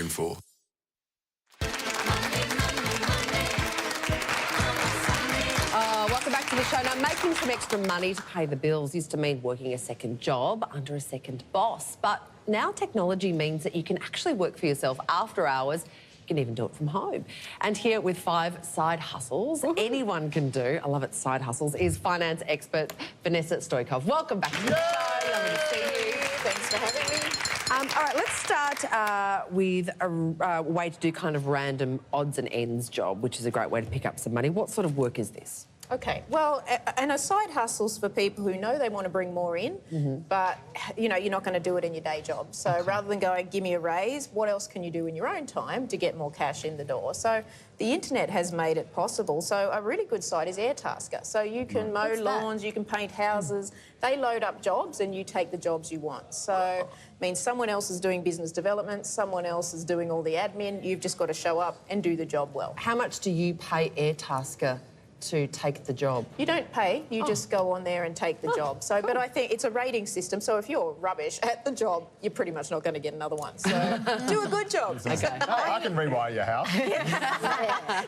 for. Welcome back to the show. Now, making some extra money to pay the bills used to mean working a second job under a second boss. But now technology means that you can actually work for yourself after hours. You can even do it from home. And here with 5 side hustles anyone can do, I love it, side hustles, is finance expert Vanessa Stoykov. Welcome back to the show. Lovely to see you. Thanks for having me. All right, let's start with a way to do kind of random odds and ends job, which is a great way to pick up some money. What sort of work is this? Okay, well, and a side hustle's for people who know they want to bring more in, but, you know, you're not going to do it in your day job. So rather than going, give me a raise, what else can you do in your own time to get more cash in the door? So the internet has made it possible. So a really good site is Airtasker. So you can mow lawns, you can paint houses. They load up jobs and you take the jobs you want. So it means someone else is doing business development, someone else is doing all the admin. You've just got to show up and do the job well. How much do you pay Airtasker to take the job? You don't pay, you just go on there and take the job. So, but I think it's a rating system, so if you're rubbish at the job, you're pretty much not going to get another one. So do a good job. Okay. I can rewire your house.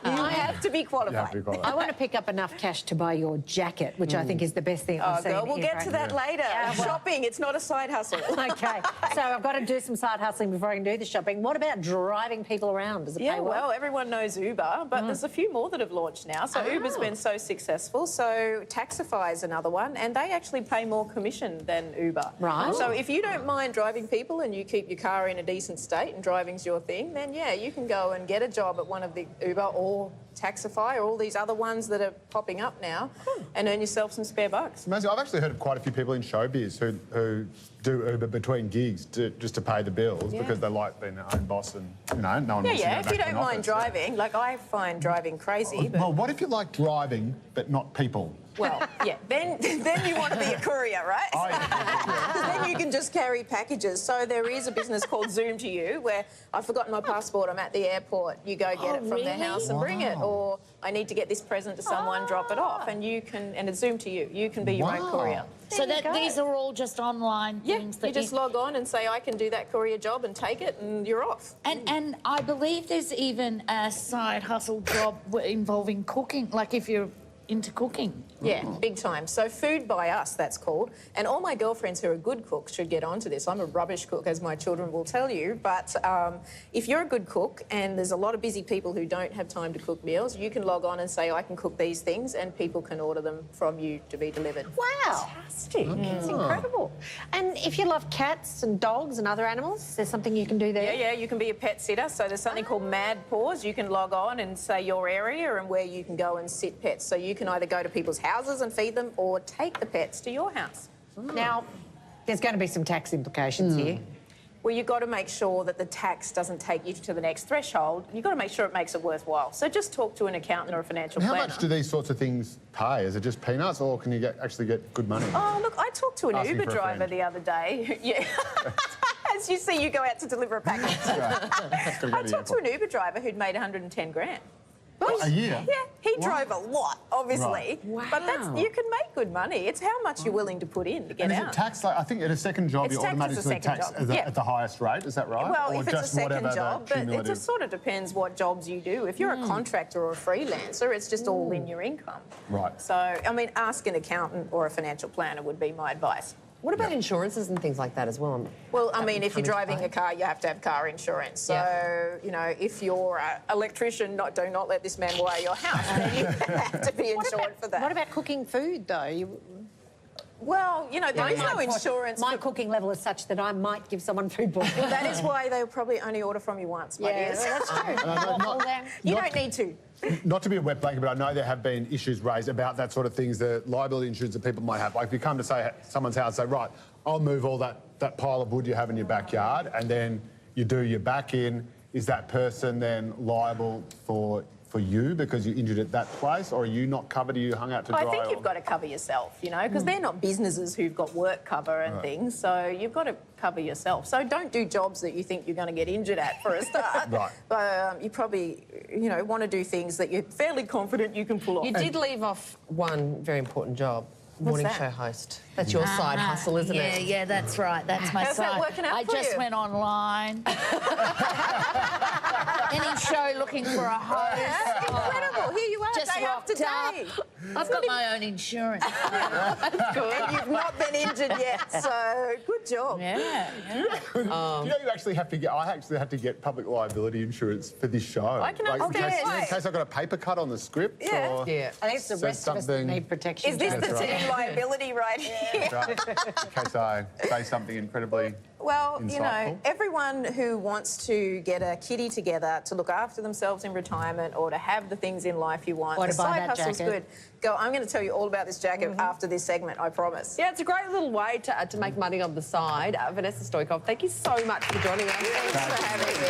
You have to be qualified. I want to pick up enough cash to buy your jacket, which I think is the best thing I've seen. Girl, we'll get to that later. Yeah, well, shopping, it's not a side hustle. Okay, so I've got to do some side hustling before I can do the shopping. What about driving people around? Does it pay well? Well, everyone knows Uber, but there's a few more that have launched now. So Uber's been so successful. So Taxify is another one, and they actually pay more commission than Uber. Right. So if you don't mind driving people and you keep your car in a decent state and driving's your thing, then yeah, you can go and get a job at one of the Uber or Taxify or all these other ones that are popping up now and earn yourself some spare bucks. Amazing. I've actually heard of quite a few people in showbiz who do Uber between gigs just to pay the bills because they like being their own boss and, you know, no one wants to go Yeah, if back you to don't an mind office. driving, like I find driving crazy. But Well, what if you like driving but not people? well, yeah, then you want to be a courier, right? Oh, yeah. Then you can just carry packages. So there is a business called Zoom to You where I've forgotten my passport, I'm at the airport, you go get it from their house and bring it, or I need to get this present to someone, drop it off, and you can, and it's Zoom to You. You can be your own courier. So that these are all just online things that you just log on and say, I can do that courier job and take it, and you're off. And I believe there's even a side hustle job involving cooking, like if you're into cooking. Yeah, big time. So Food by Us, that's called. And all my girlfriends who are good cooks should get onto this. I'm a rubbish cook, as my children will tell you. But if you're a good cook and there's a lot of busy people who don't have time to cook meals, you can log on and say, I can cook these things, and people can order them from you to be delivered. Wow. Fantastic. It's incredible. And if you love cats and dogs and other animals, there's something you can do there? Yeah, you can be a pet sitter. So there's something called Mad Paws. You can log on and say your area and where you can go and sit pets. So you can either go to people's houses and feed them or take the pets to your house. Now, there's going to be some tax implications here. Well, you've got to make sure that the tax doesn't take you to the next threshold. You've got to make sure it makes it worthwhile. So just talk to an accountant or a financial How planner. much do these sorts of things pay? Is it just peanuts, or can you actually get good money? Oh, look, I talked to an Asking Uber for a driver friend. the other day. Yeah. As you see, you go out to deliver a package. I talked to an Uber driver who'd made 110 grand. A year? Yeah, he drove a lot, obviously. Right. Wow. But you can make good money. It's how much you're willing to put in to get And is out. it taxed, like, I think at a second job It's you're taxed as a automatically second taxed job. at the highest rate, is that right? Well, or if it's a just second whatever job, the but it cumulative... just sort of depends what jobs you do. If you're a contractor or a freelancer, it's just all in your income. Right. So, I mean, ask an accountant or a financial planner would be my advice. What about insurances and things like that as well? Well, I mean, if you're driving a car, you have to have car insurance. So, you know, if you're an electrician, do not let this man wire your house. Then you have to be insured for that. What about cooking food, though? Well, you know, there is no insurance. My cooking level is such that I might give someone food poisoning. Well, that is why they'll probably only order from you once, my dears. that's true. You don't need to. Not to be a wet blanket, but I know there have been issues raised about that sort of things, the liability insurance that people might have. Like if you come to say someone's house, say, right, I'll move all that pile of wood you have in your backyard, and then you do your back in. Is that person then liable for you because you injured at that place, or are you not covered? Are you hung out to dry? I think you've got to cover yourself, you know, because they're not businesses who've got work cover and things, so you've got to cover yourself. So don't do jobs that you think you're going to get injured at for a start. Right. But you probably, you know, want to do things that you're fairly confident you can pull off. You did leave off one very important job. morning that? show host. That's your side hustle, isn't it? Yeah, that's right. That's my How's side. that working out I for just you? went online. Any show looking for a host. Incredible. Here you are, Just day after rocked up. day. I've got my own insurance. And you've not been injured yet, so good job. Yeah. Do you know you actually have to get? I actually had to get public liability insurance for this show. I can in understand case, why. in case I got a paper cut on the script. Yeah. Or Yeah. I think it's the said rest of us that something- need protection. Is this Jack. the That's right. team liability right here? Right. In case I say something incredibly. Well, you know, Insightful. everyone who wants to get a kitty together to look after themselves in retirement or to have the things in life you want, Or the to buy side that hustle's jacket. good. Go, I'm going to tell you all about this jacket after this segment, I promise. Yeah, it's a great little way to make money on the side. Vanessa Stoykov, thank you so much for joining us. Thanks for having me.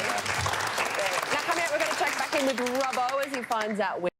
Now, coming up, we're going to check back in with Robbo as he finds out where